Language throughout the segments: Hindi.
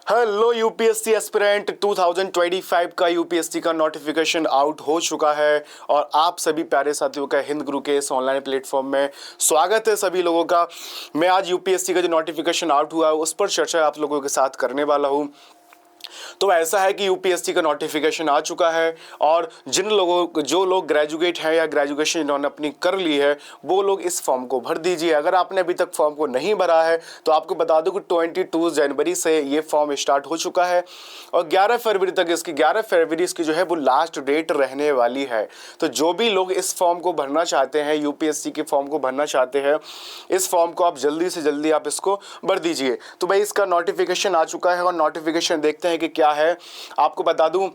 हेलो यूपीएससी एस्पिरेंट 2025 का यूपीएससी का नोटिफिकेशन आउट हो चुका है और आप सभी प्यारे साथियों का हिंद गुरु के इस ऑनलाइन प्लेटफॉर्म में स्वागत है सभी लोगों का। मैं आज यूपीएससी का जो नोटिफिकेशन आउट हुआ है उस पर चर्चा आप लोगों के साथ करने वाला हूँ। तो ऐसा है कि यूपीएससी का नोटिफिकेशन आ चुका है और जो लोग ग्रेजुएट हैं या ग्रेजुएशन इन्होंने अपनी कर ली है वो लोग इस फॉर्म को भर दीजिए। अगर आपने अभी तक फॉर्म को नहीं भरा है तो आपको बता दूं कि 22 जनवरी से ये फॉर्म स्टार्ट हो चुका है और 11 फरवरी इसकी जो है वो लास्ट डेट रहने वाली है। तो जो भी लोग इस फॉर्म को भरना चाहते हैं, यूपीएससी के फॉर्म को भरना चाहते हैं, इस फॉर्म को आप जल्दी से जल्दी आप इसको भर दीजिए। तो भाई इसका नोटिफिकेशन आ चुका है और नोटिफिकेशन देखते हैं कि क्या है। आपको बता दूं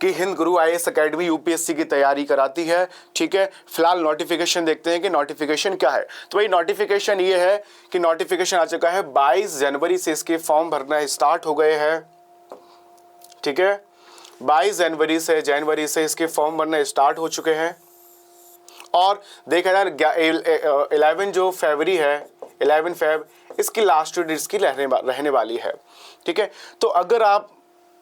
कि हिंद गुरु आईएएस एकेडमी यूपीएससी की तैयारी कराती है। ठीक है, फिलहाल नोटिफिकेशन देखते हैं कि नोटिफिकेशन क्या है। तो भाई नोटिफिकेशन ये है कि नोटिफिकेशन आ चुका है 22 जनवरी से इसके फॉर्म भरना स्टार्ट हो गए हैं। ठीक है, 22 जनवरी से इसके फॉर्म भरना स्टार्ट हो चुके हैं और देखा जाए 11 जो फरवरी है, 11 फेब इसकी लास्ट डेट इसकी रहने वाली है। ठीक है, तो अगर आप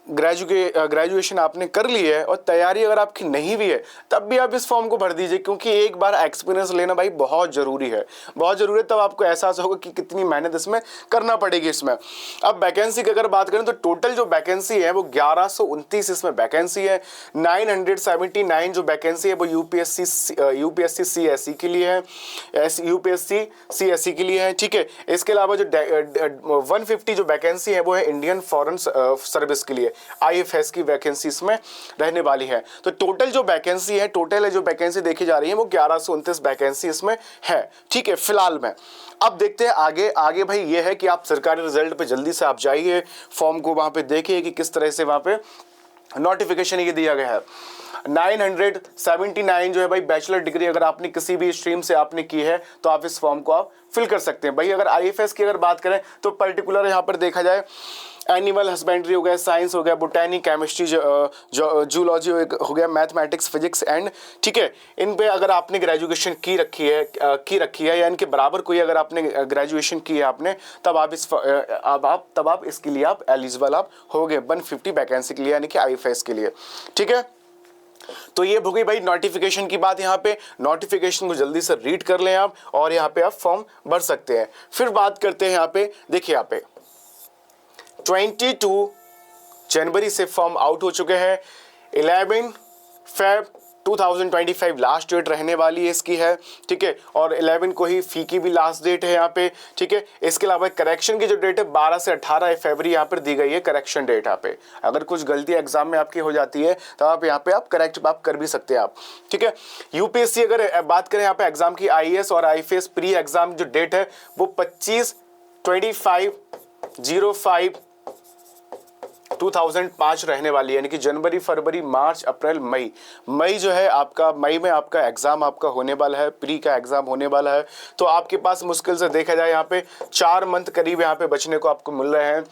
ग्रेजुएशन आपने कर ली है और तैयारी अगर आपकी नहीं भी है तब भी आप इस फॉर्म को भर दीजिए, क्योंकि एक बार एक्सपीरियंस लेना भाई बहुत ज़रूरी है, बहुत ज़रूरी है। तब आपको एहसास होगा कि कितनी मेहनत इसमें करना पड़ेगी इसमें। अब वैकेंसी की अगर बात करें तो टोटल जो वैकेंसी है वो 1129 इसमें वैकेंसी है। 979 जो वैकेंसी है वो यूपीएससी सीएसई के लिए है, यूपीएससी सीएसई के लिए है। ठीक है, इसके अलावा जो 150 जो वैकेंसी है वो है इंडियन फॉरेन सर्विस के लिए, आईएफएस की वैकेंसी इसमें रहने वाली है। तो टोटल जो वैकेंसी देखी जा रही है वो 1129 वैकेंसी इसमें है। ठीक है, फिलहाल में अब देखते हैं आगे भाई ये है कि आप सरकारी रिजल्ट पे जल्दी से आप जाइए, फॉर्म को वहां पे देखिए कि किस तरह से वहां पे नोटिफिकेशन ये दिया गया है। 979 जो है भाई बैचलर डिग्री अगर आपने किसी भी स्ट्रीम से आपने की है तो आप इस फॉर्म को आप फिल कर सकते हैं। भाई अगर आईएफएस की अगर बात करें तो पर्टिकुलर यहाँ पर देखा जाए एनिमल हस्बेंड्री हो गया, साइंस हो गया, बोटैनी, केमिस्ट्री, जूलॉजी हो गया, मैथमेटिक्स, फिजिक्स एंड, ठीक है, इन पे अगर आपने ग्रेजुएशन की रखी है या इनके बराबर कोई अगर आपने ग्रेजुएशन की है आपने, तब आप इसके लिए आप एलिजिबल आप हो गए 150 वैकेंसी के लिए, यानी कि आईएफएस के लिए। ठीक है, तो ये हो गई भाई नोटिफिकेशन की बात। यहाँ पे नोटिफिकेशन को जल्दी से रीड कर लें आप और यहाँ पे आप फॉर्म भर सकते हैं। फिर बात करते हैं यहाँ पे, देखिए यहाँ पे 22 जनवरी से फॉर्म आउट हो चुके हैं। 11 फेब 2025 लास्ट डेट रहने वाली है इसकी है। ठीक है, और 11 को ही फी की भी लास्ट डेट है यहाँ पे। ठीक है, इसके अलावा करेक्शन की जो डेट है 12 से 18 फरवरी यहाँ पर दी गई है करेक्शन डेट। यहाँ पे अगर कुछ गलती एग्जाम में आपकी हो जाती है तो आप यहाँ पे आप करेक्ट आप कर भी सकते हैं आप। ठीक है, यूपीएससी अगर बात करें यहाँ पे एग्जाम की, आईएएस और आईएफएस प्री एग्जाम जो डेट है वो 25/25/2005 रहने वाली है, यानी कि जनवरी, फरवरी, मार्च, अप्रैल, मई जो है आपका, मई में आपका एग्जाम आपका होने वाला है, प्री का एग्जाम होने वाला है। तो आपके पास मुश्किल से देखा जाए यहाँ पे 4 मंथ करीब यहाँ पे बचने को आपको मिल रहे हैं।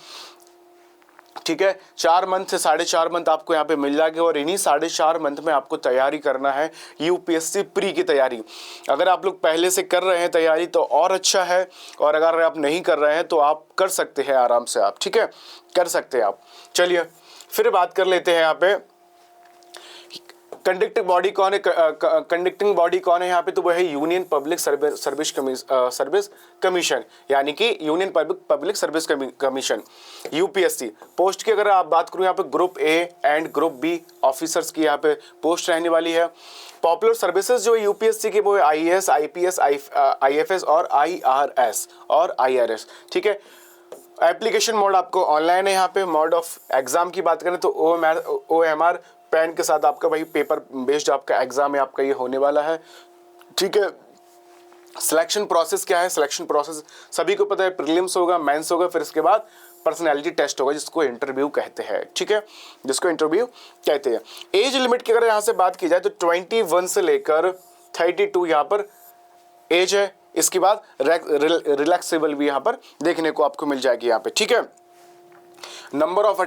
ठीक है, 4 मंथ से 4.5 मंथ आपको यहाँ पे मिल जाएंगे और इन्हीं 4.5 मंथ में आपको तैयारी करना है यूपीएससी प्री की तैयारी। अगर आप लोग पहले से कर रहे हैं तैयारी तो और अच्छा है, और अगर आप नहीं कर रहे हैं तो आप कर सकते हैं आराम से आप। ठीक है, कर सकते हैं आप। चलिए फिर बात कर लेते हैं यहाँ पे कंडक्टिंग बॉडी कौन है यहाँ पे, तो वो है यूनियन पब्लिक सर्विस कमीशन, यानी कि union public service commission UPSC. Post की अगर आप बात करूँ यहाँ पे group A and group B officers की यहाँ पे पोस्ट रहने वाली है। पॉपुलर सर्विसेज जो है यूपीएससी की वो है आईएएस, आईपीएस, आईएफएस और आईआरएस और आईआरएस। ठीक है, एप्लीकेशन मोड आपको ऑनलाइन है। यहाँ पे मोड ऑफ एग्जाम की बात करें तो ओएमआर पैन के साथ आपका वही पेपर बेस्ड आपका एग्जाम है आपका ये होने वाला है। ठीक है, सिलेक्शन प्रोसेस क्या है, सिलेक्शन प्रोसेस सभी को पता है, प्रीलिम्स होगा, मेंस होगा, फिर इसके बाद पर्सनैलिटी टेस्ट होगा जिसको इंटरव्यू कहते हैं। ठीक है, जिसको इंटरव्यू कहते हैं। एज लिमिट की अगर यहाँ से बात की जाए तो 21 से लेकर 32 यहाँ पर एज है। इसके बाद रिलैक्सेबल भी यहाँ पर देखने को आपको मिल जाएगी यहाँ पे। ठीक है, नंबर ऑफ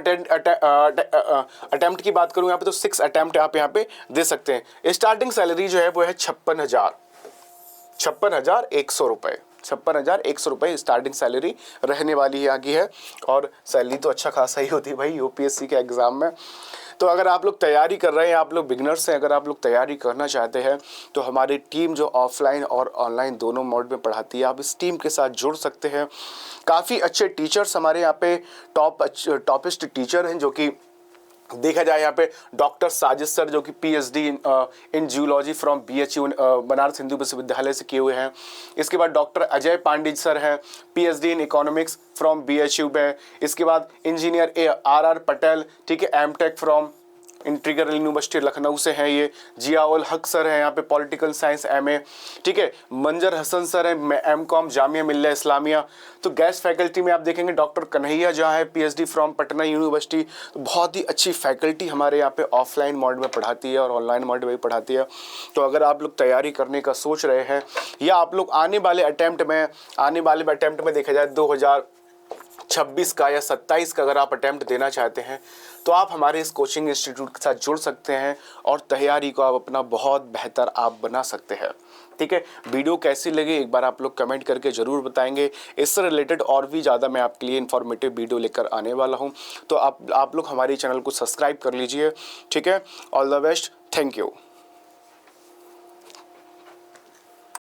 अटेम्प्ट की बात करूं यहाँ पे तो 6 अटेम्प्ट आप यहाँ पे दे सकते हैं। स्टार्टिंग सैलरी जो है वो है 56,100 रुपए। 56,100 रुपये स्टार्टिंग सैलरी रहने वाली है आगे है। और सैलरी तो अच्छा खासा ही होती है भाई यूपीएससी के एग्ज़ाम में। तो अगर आप लोग तैयारी कर रहे हैं, आप लोग बिगनर्स हैं, अगर आप लोग तैयारी करना चाहते हैं तो हमारी टीम जो ऑफलाइन और ऑनलाइन दोनों मोड में पढ़ाती है, आप इस टीम के साथ जुड़ सकते हैं। काफ़ी अच्छे टीचर्स हमारे यहाँ पे टॉपिस्ट टीचर हैं, जो कि देखा जाए यहाँ पे डॉक्टर साजिद सर जो कि PhD in zoology from BHU Banaras Hindu विश्वविद्यालय से किए हुए हैं। इसके बाद डॉक्टर अजय पांडित सर हैं, PhD in economics from BHU में। इसके बाद इंजीनियर आर पटेल, ठीक है, MTech from Integral University Lucknow से हैं ये। जियाउल हक सर हैं यहाँ पे पॉलिटिकल साइंस एमए, ठीक है। मंजर हसन सर हैं एमकॉम जामिया मिल्लिया इस्लामिया। तो गेस्ट फैकल्टी में आप देखेंगे डॉक्टर कन्हैया जहाँ है पीएचडी फ्रॉम पटना यूनिवर्सिटी। तो बहुत ही अच्छी फैकल्टी हमारे यहाँ पे ऑफलाइन मोड में पढ़ाती है और ऑनलाइन मोड में भी पढ़ाती है। तो अगर आप लोग तैयारी करने का सोच रहे हैं या आप लोग आने वाले अटैम्प्ट में देखा जाए 2026 का या 27 का अगर आप अटैम्प्ट देना चाहते हैं तो आप हमारे इस कोचिंग इंस्टीट्यूट के साथ जुड़ सकते हैं और तैयारी को आप अपना बहुत बेहतर आप बना सकते हैं। ठीक है, वीडियो कैसी लगी एक बार आप लोग कमेंट करके ज़रूर बताएंगे। इससे रिलेटेड और भी ज़्यादा मैं आपके लिए इन्फॉर्मेटिव वीडियो लेकर आने वाला हूं। तो आप लोग हमारे चैनल को सब्सक्राइब कर लीजिए। ठीक है, all the best, thank you.